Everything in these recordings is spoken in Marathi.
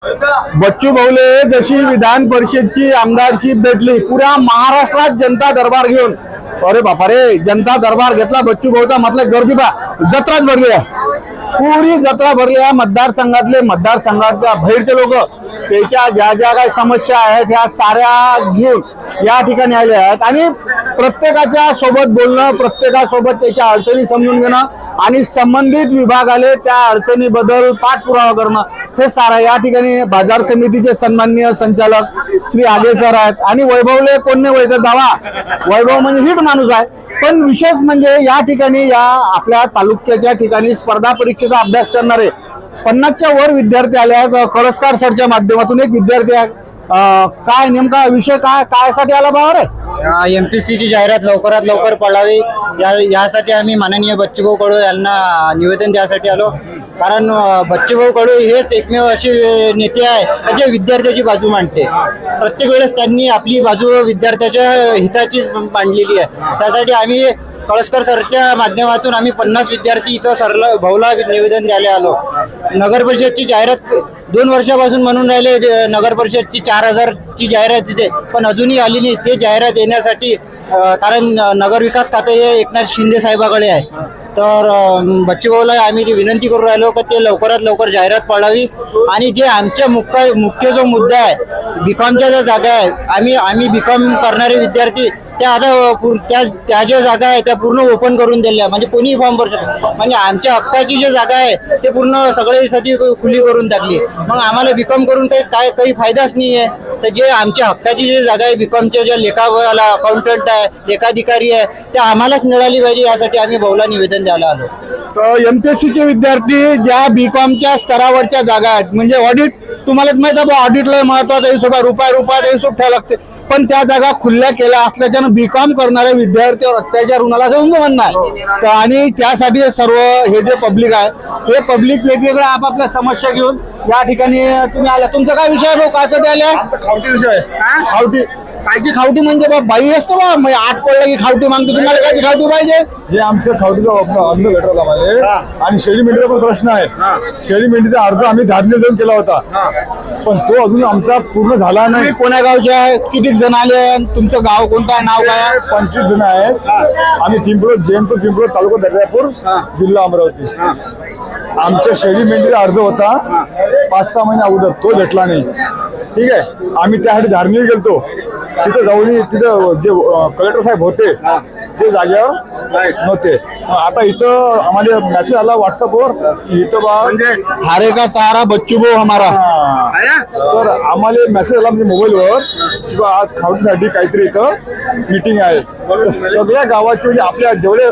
बच्चू भाऊले जशी विधान परिषदची आमदारशिप भेटली, पुऱ्या महाराष्ट्रात जनता दरबार घेऊन, अरे बापा रे, जनता दरबार घेतला बच्चू भाऊचा, मतलब गर्दी बा जत्राच भरली आहे, पुरी जत्रा भरली आहे. मतदारसंघातल्या बाहेरचे लोक त्याच्या ज्या ज्या काही समस्या आहेत ह्या साऱ्या घेऊन या ठिकाणी आले आहेत आणि प्रत्येकाच्या सोबत बोलणं, प्रत्येकासोबत त्याच्या अडचणी समजून घेणं आणि संबंधित विभागाले त्या अडचणीबद्दल पाठपुरावा करणं, हे सारा या ठिकाणी बाजार समितीचे सन्माननीय संचालक श्री आगे सर आहेत. आणि वैभवले कोण नाही ओळखत बाबा, वैभव म्हणजे हिट माणूस आहे. पण विशेष म्हणजे या ठिकाणी या आपल्या तालुक्याच्या ठिकाणी स्पर्धा परीक्षेचा अभ्यास करणारे 50च्या वर विद्यार्थी आले आहेत. कळसकर सरच्या माध्यमातून एक विद्यार्थी आहे, काय नेमका विषय काय साठी आला बाबा रे? MPSC ची जाहिरात लवकरात लवकर पडावी यासाठी आम्ही माननीय बच्चूभाऊ कडू यांना निवेदन द्यासाठी आलो. कारण बच्चूभाऊ कडू हेच एकमेव असे नेते आहे जे विद्यार्थ्याची बाजू मांडते. प्रत्येक वेळेस त्यांनी आपली बाजू विद्यार्थ्याच्या हिताचीच मांडलेली आहे. त्यासाठी आम्ही कळसकर सरच्या माध्यमातून आम्ही 50 विद्यार्थी इथं सरला भाऊला निवेदन द्यायला आलो. नगर परिषदची जाहिरात 2 वर्षापासून म्हणून राहिले, नगर परिषदची 4000ची जाहिरात तिथे, पण अजूनही आली नाही. ते जाहिरात येण्यासाठी कारण नगर विकास खाते हे एकनाथ शिंदे साहेबाकडे आहे. तर बच्चूभाऊला आम्ही ती विनंती करू राहिलो की ते लवकरात लवकर जाहिरात पडावी. आणि जे आमच्या मुख्य जो मुद्दा आहे बीकॉमच्या ज्या जागा आहे, आम्ही बीकॉम करणारे विद्यार्थी त्या आता त्या ज्या जागा आहे त्या पूर्ण ओपन करून दिल्या, म्हणजे कोणीही फॉर्म भरू शकतो. म्हणजे आमच्या हक्काची जी जागा आहे ते पूर्ण सगळ्यासाठी खुली करून टाकली. मग आम्हाला बीकॉम करून काही फायदाच नाही आहे. तर जे आमच्या हक्काची जी जागा आहे बीकॉमच्या ज्या लेखावाला अकाउंटंट आहे, लेखाधिकारी आहे, त्या आम्हालाच मिळाली पाहिजे. यासाठी आम्ही भाऊला निवेदन द्यायला आलो. तर MPSCचे विद्यार्थी ज्या बीकॉमच्या स्तरावरच्या जागा आहेत, म्हणजे ऑडिट तुम्हालाच माहित आहे, ऑडिटला महत्वाचा हिशोब आहे, रुपयात हिशोब ठेवा लागते, पण त्या जागा खुल्या केल्या असल्याच्यानं बीकॉम करणाऱ्या विद्यार्थ्यावर अत्याचार होण्याला असं म्हणणं आहे. आणि त्यासाठी सर्व हे जे पब्लिक आहे हे पब्लिक वेगवेगळ्या आपापल्या समस्या घेऊन या ठिकाणी तुम्ही आल्या. तुमचा काय विषय आहे भाऊ, कायसाठी आले? खावटी विषय आहे. खावटी कायची खावटी म्हणजे बा बाई असतो बा, म्हणजे 8 पडलं की खावटी मागतो. तुम्हाला कायची खावटी पाहिजे? हे आमचं खावटीचा अन्न भेटत आम्हाला. आणि शेळी मेंढीचा पण प्रश्न आहे. शेळी मेंढीचा अर्ज आम्ही धारणे जाऊन केला होता, पण तो अजून आमचा पूर्ण झाला नाही. कोण्या गावचे आहे, किती जण आले, तुमचं गाव कोणतं आहे, नाव काय? 25 जण आहेत. आम्ही जैनपूर पिंपळ तालुका दर्यापूर जिल्हा अमरावती. आमच्या शेळी मेंढीचा अर्ज होता 5-6 महिने अगोदर, तो भेटला नाही. ठीक आहे, आम्ही त्यासाठी धारणे गेलतो. तिथं जाऊन तिथं जे कलेक्टर साहेब होते ते जागेवर नव्हते. आता इथं आम्हाला मेसेज आला व्हॉट्सअपवर की इथं बा हारे का सहारा बच्चू भाऊ हमारा. तर आम्हाला मेसेज आला म्हणजे मोबाईलवर की बा आज खावटीसाठी काहीतरी इथं मीटिंग आहे. तर सगळ्या गावाचे म्हणजे आपल्या जेवढे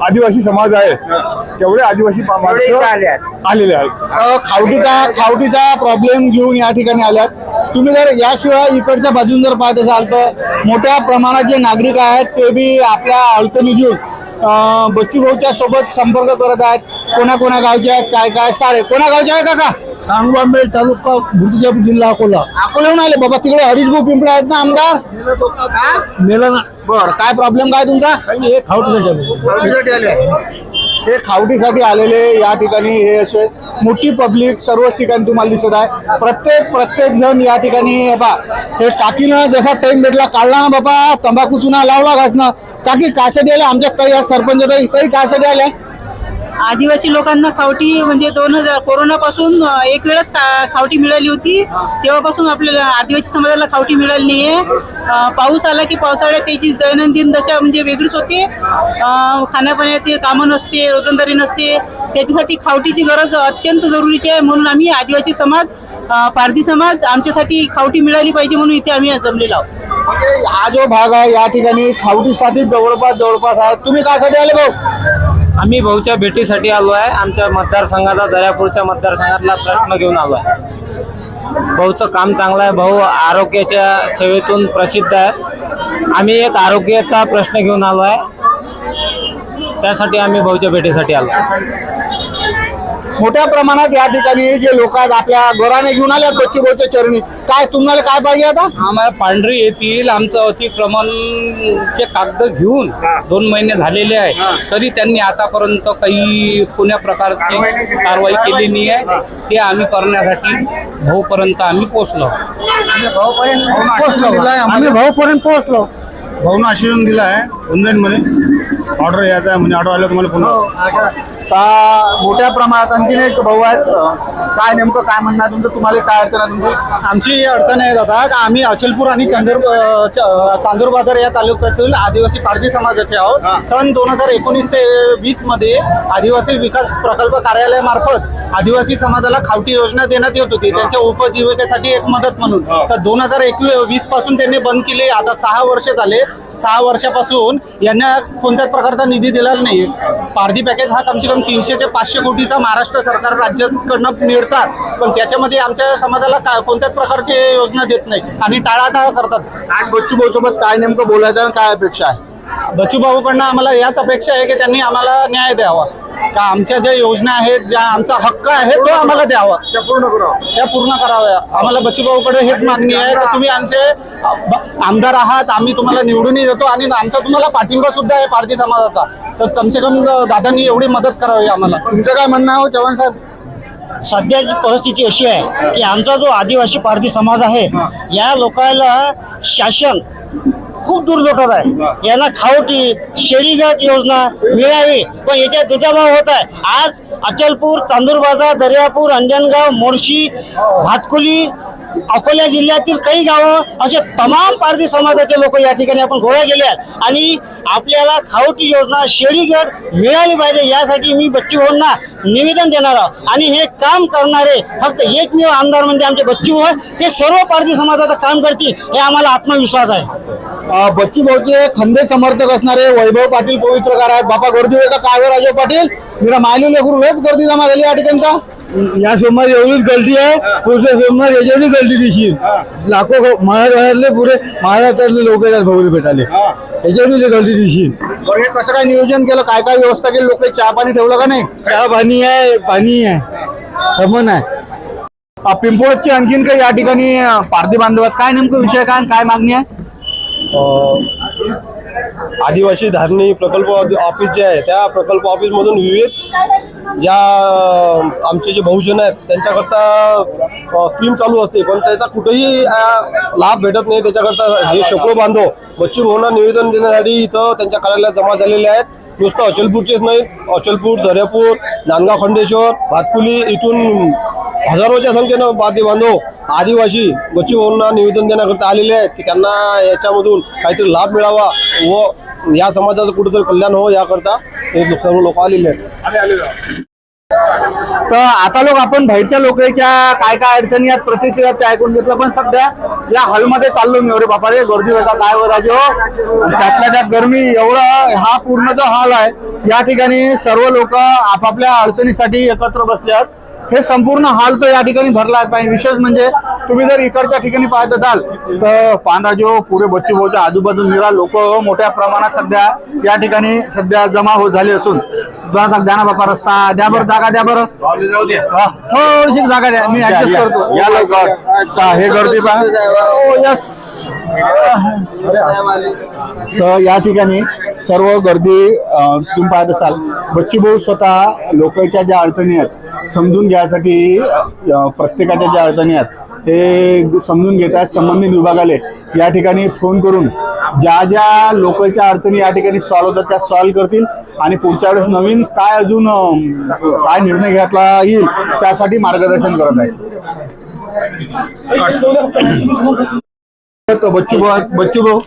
आदिवासी समाज आहे तेवढे आदिवासी आलेले आहेत. खावटीचा प्रॉब्लेम घेऊन या ठिकाणी आल्यात. तुम्ही जर याशिवाय इकडच्या बाजून जर पाहत असाल तर मोठ्या प्रमाणात जे नागरिक आहेत ते बी आपल्या अडचणी घेऊन बच्चू भाऊच्या सोबत संपर्क करत आहेत. कोणा गावचे आहेत, काय सारे कोणा गावचे आहे काका? सांगवांबेल तालुका बुर्दीजापूर जिल्हा अकोला. अकोल्याहून आले बाबा, तिकडे हरीशभाऊ पिंपळे आहेत ना आमदार? मेला ना. बर, काय प्रॉब्लेम काय तुमचा? हे खावटीसाठी आले. हे खावटीसाठी आलेले या ठिकाणी हे असे मोठी पब्लिक सर्वच ठिकाणी तुम्हाला दिसत आहे. प्रत्येक जण या ठिकाणी हे काकीनं जसा टाइम भेटला काढला ना बाबा, तंबाखू चुना लावला घासणं. काकी कायसाठी आले? आमच्या काही सरपंच काही कायसाठी आले? आदिवासी लोकांना खावटी म्हणजे 2000 कोरोनापासून एक वेळच खावटी मिळाली होती. तेव्हापासून आपल्याला आदिवासी समाजाला खावटी मिळाली नाहीये. पाऊस आला की पावसाळ्यात त्याची दैनंदिन दशा म्हणजे वेगळीच होते. खाण्यापिण्याची कामं नसते, रोजंदारी नसते. त्याच्यासाठी खावटीची गरज अत्यंत जरुरीची आहे. म्हणून आम्ही आदिवासी समाज, पारधी समाज, आमच्यासाठी खावटी मिळाली पाहिजे म्हणून इथे आम्ही जमलेलो आहोत. हा जो भाग आहे या ठिकाणी खावटीसाठी जवळपास आहे. तुम्ही कायसाठी आले भाऊ? आम्ही भाऊच्या भेटीसाठी आलो आहे. आमच्या मतदारसंघाचा, दर्यापूरच्या मतदारसंघातला प्रश्न घेऊन आलो आहे. भाऊचं काम चांगलं आहे. भाऊ आरोग्याच्या सेवेतून प्रसिद्ध आहे. आम्ही एक आरोग्याचा प्रश्न घेऊन आलो आहे, त्यासाठी आम्ही भाऊच्या भेटीसाठी आलो. मोठ्या प्रमाणात या ठिकाणी जे लोक आहेत आपल्या घराने घेऊन आले आहेत बच्चू भाऊच्या चरणी. काय तुम्हाला काय पाहिजे आता? आम्हाला पांढरी येतील. आमचं अतिक्रमणचे कागद घेऊन 2 महिने झालेले आहे, तरी त्यांनी आतापर्यंत काही कोण्या प्रकारची कारवाई केली नाही आहे. ते आम्ही करण्यासाठी भाऊपर्यंत आम्ही पोहोचलो. आम्ही भाऊपर्यंत पोहोचलो. भाऊनं आशीर्वाद दिला आहे ऑनलाईन ऑर्डर यायचा आहे म्हणजे ऑर्डर आलं तुम्हाला फोन मोठ्या प्रमाणात आणखीन एक भाऊ आहेत. काय नेमकं काय म्हणणं आहे तुमचं? तुम्हाला काय अडचण आहे तुमची? आमची अडचण आहे दादा का आम्ही अचलपूर आणि चांदूर बाजार या तालुक्यातील आदिवासी पारधी समाजाचे आहोत. सन 2019 ते 20 मध्ये आदिवासी विकास प्रकल्प कार्यालयामार्फत आदिवासी समाजाला खावटी योजना देण्यात येत होती त्यांच्या उपजीविकेसाठी एक मदत म्हणून. तर 2021 पासून त्यांनी बंद केली. आता 6 वर्ष झाले. 6 वर्षापासून यांना कोणत्याच प्रकारचा निधी दिलेला नाही. पारधी पॅकेज हा कमसे कम 300 ते 500 कोटीचा महाराष्ट्र सरकार राज्याकडनं मिळतात, पण त्याच्यामध्ये आमच्या समाजाला कोणत्याच प्रकारची योजना देत नाही आणि टाळाटाळ करतात. आज बच्चू भाऊ सोबत काय नेमकं बोलायचं आणि काय अपेक्षा आहे? बच्चू भाऊकडनं आम्हाला याच अपेक्षा आहे की त्यांनी आम्हाला न्याय द्यावा. का आमच्या ज्या योजना आहेत, ज्या आमचा हक्क आहे तो आम्हाला द्यावा, त्या पूर्ण कराव्या. आम्हाला बच्चू भाऊकडे हेच मागणी आहे की तुम्ही आमचे आमदार आहात, आम्ही तुम्हाला निवडूनही देतो आणि आमचा तुम्हाला पाठिंबा सुद्धा आहे पारधी समाजाचा. तर कमसे कम दादांनी एवढी मदत करावी आम्हाला. तुमचं काय म्हणणं आहे चव्हाण साहेब? सध्याची परिस्थिती अशी आहे की आमचा जो आदिवासी पारधी समाज आहे या लोकांना शासन खूप दुर्दोटत आहे. यांना खावटी शेळीघाट योजना मिळावी, पण याच्या दुजाभाव होत आहे. आज अचलपूर, चांदूर बाजार, दर्यापूर, अंजनगाव, मोर्शी, भातकुली, अकोला जिल्ह्यातील काही गावं असे तमाम पारधी समाजाचे लोक या ठिकाणी आपण गोळा केले आहेत आणि आपल्याला खावटी योजना शेळीघाट मिळाली पाहिजे यासाठी मी बच्चू भाऊंना निवेदन देणार आहोत. आणि हे काम करणारे फक्त एकमेव आमदार म्हणजे आमचे बच्चू भाऊ, ते सर्व पारधी समाजाचं काम करतील हे आम्हाला आत्मविश्वास आहे. बच्चू भाऊचे खंदे समर्थक असणारे वैभव पाटील पवित्रकार आहेत. बापा गर्दी होय का काय हो राजू पाटील? मेरा मायली लेकरू लयच गर्दी जमा झाली या ठिकाणी. का या सोमवार एवढीच गलती आहे, पुढच्या सोमवार याच्यावरही गलती दिसतील. लाखो महाराष्ट्रातले पुरे महाराष्ट्रातले लोक येतात भाऊ भेटाले, याच्यावरही गलती दिसतील. बरं, हे कसं काय नियोजन केलं? काय काय व्यवस्था केली? लोक चहा पाणी ठेवलं का नाही? चहा पाणी आहे, पाणी आहे, समन आहे. पिंपोळची आणखीन काही या ठिकाणी पारधी बांधवात काय नेमकं विषय काय काय मागणी आहे? आदिवासी धारणी प्रकल्प ऑफिस जे आहे त्या प्रकल्प ऑफिस मधून विविध ज्या आमचे जे बहुजन आहेत त्यांच्याकरता स्कीम चालू असते, पण त्याचा कुठेही लाभ भेटत नाही. त्याच्याकरता हे शेकडो बांधव बच्चू भाऊंना निवेदन देण्यासाठी इथं त्यांच्या कार्यालयात जमा झालेले आहेत. नुसतं अचलपूरचेच नाहीत, अचलपूर, दर्यापूर, नांदगाव, खंडेश्वर, भातकुली इथून हजारोच्या संख्येनं पारधी बांधव आदिवासी बच्चू भाऊंना निवेदन देण्याकरता आलेले आहेत की त्यांना याच्यामधून काहीतरी लाभ मिळावा व या समाजाचं कुठेतरी कल्याण हो याकरता हे सर्व लोक आलेले आहेत. तर आता लोक आपण बाहेरच्या लोकांच्या काय काय अडचणी आहेत प्रतिक्रिया ते ऐकून घेतलं, पण सध्या या हॉलमध्ये चाललो मी. अरे बापा रे, गर्दी होता काय हो राजे हो, त्यातल्या त्यात गरमी एवढा हा पूर्ण जो हॉल आहे या ठिकाणी सर्व लोक आपापल्या अडचणीसाठी एकत्र बसले आहेत. हे संपूर्ण हॉल तो या ठिकाणी भरला आहे. पाहिजे विशेष म्हणजे तुम्ही जर इकडच्या ठिकाणी पाहत असाल तर पांढराजो पुरे बच्चू भाऊच्या आजूबाजूला लोक मोठ्या प्रमाणात सध्या या ठिकाणी सध्या जमा होत झाले असून द्या ना बापा रस्ता द्या बरं, जागा द्या बरं, थोडीशी जागा द्या, मी ऍडजस्ट करतो. या लवकर हे गर्दी पहा. यस, तर या ठिकाणी सर्व गर्दी तुम्ही पाहत असाल. बच्चू भाऊ स्वतः लोकांच्या ज्या अडचणी आहेत समजून घ्यायसाठी प्रत्येकाच्या ज्या अडचणी आहेत ते समजून घेतात. संबंधित विभागाले या ठिकाणी फोन करून ज्या ज्या लोकांच्या अडचणी या ठिकाणी सॉल्व्ह होतात त्या सॉल्व्ह करतील आणि पुढच्या वेळेस नवीन काय अजून काय निर्णय घेतला येईल त्यासाठी मार्गदर्शन करत आहे. बच्चू भाऊ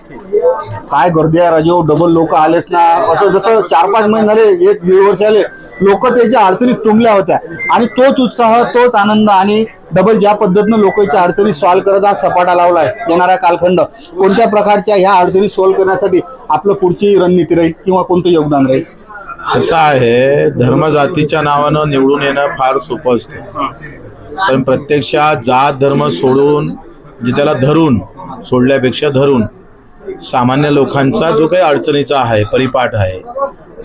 काय गर्दी आहे राजू, डबल लोक आलेच ना. असं जसं 4-5 महिने झाले, 1-1.5 वर्ष आले, लोक त्याच्या अडचणीत तुंबल्या होत्या आणि तोच उत्साह, तोच आनंद आणि डबल ज्या पद्धतीनं लोकांच्या अडचणी सॉल्व्ह करत हा सपाटा लावलाय. येणारा कालखंड कोणत्या प्रकारच्या ह्या अडचणी सॉल्व्ह करण्यासाठी आपलं पुढची रणनीती राहील किंवा कोणतं योगदान राहील? असं आहे, धर्मजातीच्या नावानं निवडून येणं फार सोपं असतं, पण प्रत्यक्षात जात धर्म सोडून म्हणजे त्याला धरून सोडल्यापेक्षा धरून सामान्य लोकांचा जो काही अडचणीचा आहे परिपाठ आहे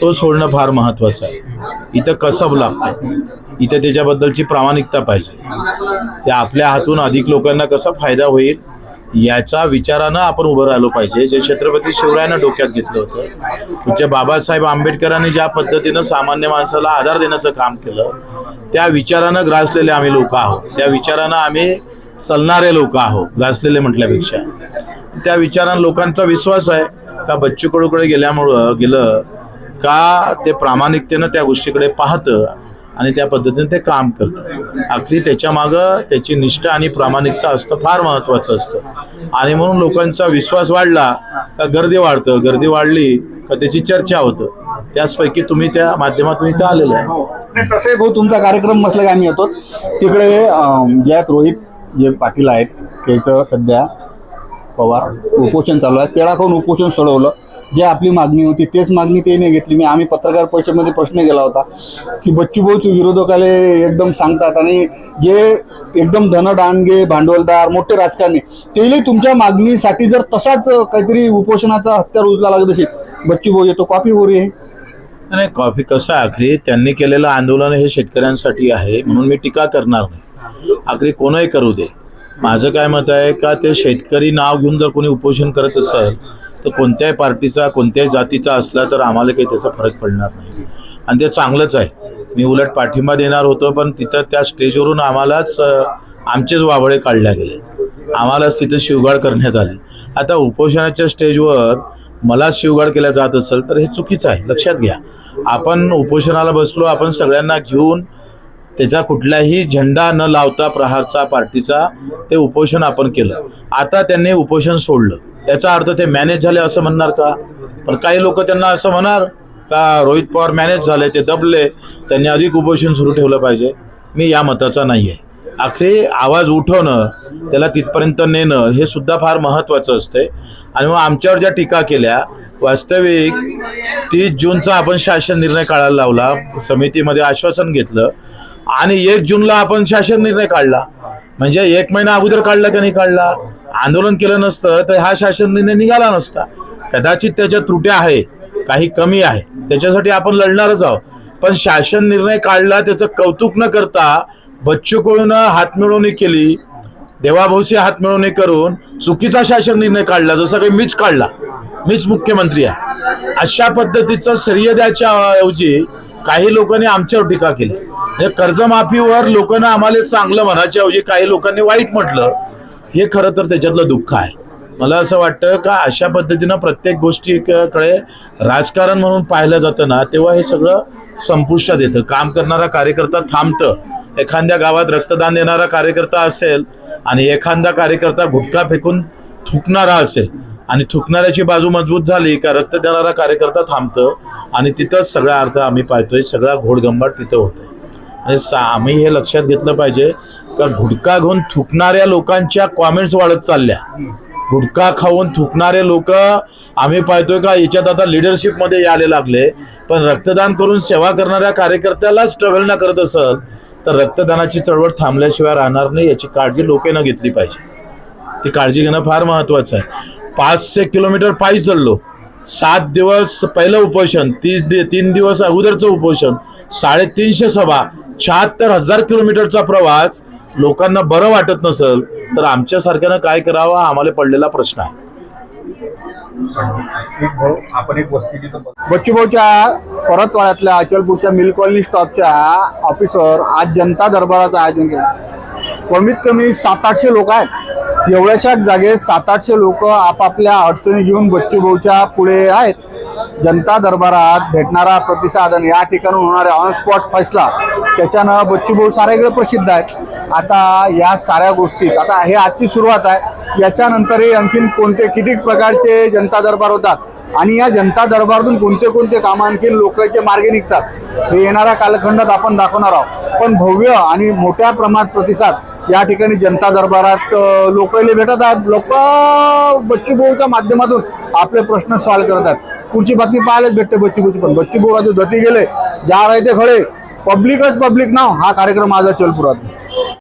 तो सोडणं फार महत्वाचं आहे. इथं कसब लागतं, इथे त्याच्याबद्दलची प्रामाणिकता पाहिजे. ते आपल्या हातून अधिक लोकांना कसा फायदा होईल याचा विचारानं आपण उभं राहिलो पाहिजे. जे छत्रपती शिवरायानं डोक्यात घेतलं होतं, तुमच्या बाबासाहेब आंबेडकरांनी ज्या पद्धतीनं सामान्य माणसाला आधार देण्याचं काम केलं, त्या विचारानं ग्रासलेले आम्ही लोक आहोत. त्या विचारानं आम्ही चालणारे लोक आहोत. ग्रासलेले म्हटल्यापेक्षा त्या विचारानं लोकांचा विश्वास आहे का बच्चू कडूकडे गेलं का ते प्रामाणिकतेनं त्या गोष्टीकडे पाहतं आणि त्या पद्धतीने ते काम करतं. आखरी त्याच्या मागं त्याची निष्ठा आणि प्रामाणिकता असणं फार महत्वाचं असतं. आणि म्हणून लोकांचा विश्वास वाढला का गर्दी वाढतं, गर्दी वाढली का त्याची चर्चा होतं. त्याचपैकी तुम्ही त्या माध्यमातून इथं आलेले आहे. तसे भाऊ तुमचा कार्यक्रम म्हटलं की आम्ही येतो तिकडे. ज्यात रोहित जे पाटील आहेत त्याचं सध्या पवार उपोषण चालू आहे. पेढा खाऊन उपोषण सोडवलं. जे आपली मागणी होती तेच मागणी ते नाही घेतली. आम्ही पत्रकार परिषदेमध्ये प्रश्न केला होता की बच्चूभाऊच विरोधकाले एकदम सांगतात आणि जे एकदम धनदांडगे भांडवलदार मोठे राजकारणी तेही तुमच्या मागणीसाठी जर तसाच काहीतरी उपोषणाचा हत्यार उचला लागत असेल, बच्चूभाऊ येतो कॉपी होरी आहे. नाही, कॉफी कसं आखरी त्यांनी केलेलं आंदोलन हे शेतकऱ्यांसाठी आहे म्हणून मी टीका करणार नाही. आखरी कोणही करू दे. माझं काय मत आहे का ते शेतकरी नाव घेऊन जर कोणी उपोषण करत असेल तर कोणत्याही पार्टीचा कोणत्याही जातीचा असला तर आम्हाला काही त्याचा फरक पडणार नाही आणि ते चांगलंच आहे. मी उलट पाठिंबा देणार होतो पण तिथं त्या स्टेजवरून आम्हालाच आमचेच वाबळे काढल्या गेले, आम्हालाच तिथं शिवगाळ करण्यात आली. आता उपोषणाच्या स्टेजवर मला शिवगाळ केला जात असेल तर हे चुकीचं आहे. लक्षात घ्या, आपण उपोषणाला बसलो, आपण सगळ्यांना घेऊन त्याचा कुठलाही झेंडा न लावता प्रहारचा पार्टीचा ते उपोषण आपण केलं. आता त्यांनी उपोषण सोडलं याचा अर्थ ते मॅनेज झाले असं म्हणणार का? पण काही लोक त्यांना असं म्हणणार का रोहित पवार मॅनेज झाले, ते दबले, त्यांनी अधिक उपोषण सुरू ठेवलं पाहिजे. मी या मताचा नाही आहे. आखरी आवाज उठवणं, त्याला तिथपर्यंत नेणं हे सुद्धा फार महत्त्वाचं असते. आणि मग आमच्यावर ज्या टीका केल्या, वास्तविक 30 जूनचा आपण शासन निर्णय काढायला लावला, समितीमध्ये आश्वासन घेतलं आणि 1 जूनला आपण शासन निर्णय काढला. म्हणजे 1 महिना अगोदर काढला का नाही काढला? आंदोलन केलं नसतं तर हा शासन निर्णय निघाला नसता. कदाचित त्याच्या त्रुट्या आहे, काही कमी आहे, त्याच्यासाठी आपण लढणारच आहोत. पण शासन निर्णय काढला त्याचं कौतुक न करता बच्चू कडून हातमिळवणी केली, देवाभाऊशी हातमिळवणी करून चुकीचा शासन निर्णय काढला. जसं काही मीच काढला, मीच मुख्यमंत्री आहे, अशा पद्धतीचं श्रेय द्यायच्या ऐवजी काही लोकांनी आमच्यावर टीका केली. कर्जमाफीवर लोकांना आम्हाला चांगलं म्हणायच्या ऐवजी काही लोकांनी वाईट म्हटलं. हे खरं तर त्याच्यातलं दुःख आहे. मला असं वाटतं का अशा पद्धतीनं प्रत्येक गोष्टीकडे राजकारण म्हणून पाहिलं जातं ना, तेव्हा हे सगळं संपुष्टात येतं. काम करणारा कार्यकर्ता थांबतं. एखाद्या गावात रक्तदान देणारा कार्यकर्ता असेल आणि एखादा कार्यकर्ता गुटखा फेकून थुकणारा असेल आणि थुकणाऱ्याची बाजू मजबूत झाली का रक्त देणारा कार्यकर्ता थांबतं आणि तिथंच सगळा अर्थ आम्ही पाहतोय, सगळा घोडगंबाट तिथं होतोय. आणि आम्ही हे लक्षात घेतलं पाहिजे का गुटखा घेऊन थुकणाऱ्या लोकांच्या कॉमेंट्स वाढत चालल्या. गुटखा खाऊन थुकणारे लोक आम्ही पाहतोय का याच्यात आता लिडरशिपमध्ये यायला लागले. पण रक्तदान करून सेवा करणाऱ्या कार्यकर्त्याला स्ट्रगल न करत असेल तर रक्तदानाची चळवळ थांबल्याशिवाय राहणार नाही. याची काळजी लोकांना घेतली पाहिजे. ती काळजी घेणं फार महत्त्वाचं आहे. 500 किलोमीटर पायी चाललो, 7 दिवस पहिलं उपोषण, 3 दिवस अगोदरचं उपोषण, 350 सभा, 76,000 किलोमीटरचा प्रवास. लोकांना बरं वाटत नसेल तर आमच्यासारख्यानं काय करावं आम्हाला पडलेला प्रश्न आहे. आपण एक वस्ती बच्चूभाऊच्या परतवाड्यातल्या अचलपूरच्या मिल कॉलनी स्टॉपच्या ऑफिसवर आज जनता दरबाराचं आयोजन केलं. कमीत कमी 700-800 लोक आहेत. एवढ्याशा जागेत 700-800 लोक आपापल्या अडचणी घेऊन बच्चूभाऊच्या पुढे आहेत. जनता दरबारात भेटणारा प्रतिसाद आणि या ठिकाणी होणारा ऑन स्पॉट फैसला त्याच्यानं बच्चूभाऊ साऱ्याकडे प्रसिद्ध आहेत. आता या साऱ्या गोष्टीत आता हे आजची सुरुवात आहे. याच्यानंतरही आणखीन किती प्रकारचे जनता दरबार होतात आणि या जनता दरबारातून कोणते कामं आणखीन लोकांचे मार्गे निघतात हे येणाऱ्या कालखंडात आपण दाखवणार आहोत. पण भव्य आणि मोठ्या प्रमाणात प्रतिसाद या ठिकाणी जनता दरबारात लोकांना भेटत आहेत. लोक बच्चूभाऊच्या माध्यमातून आपले प्रश्न सॉल्व करत आहेत. पुढची बातमी पाहायलाच भेटते बच्चूभाऊची. पण बच्चूभाऊ राजे धती गेले, जा रहे थे खडे, पब्लिकच पब्लिक नाव हा कार्यक्रम आज अचलपुरात.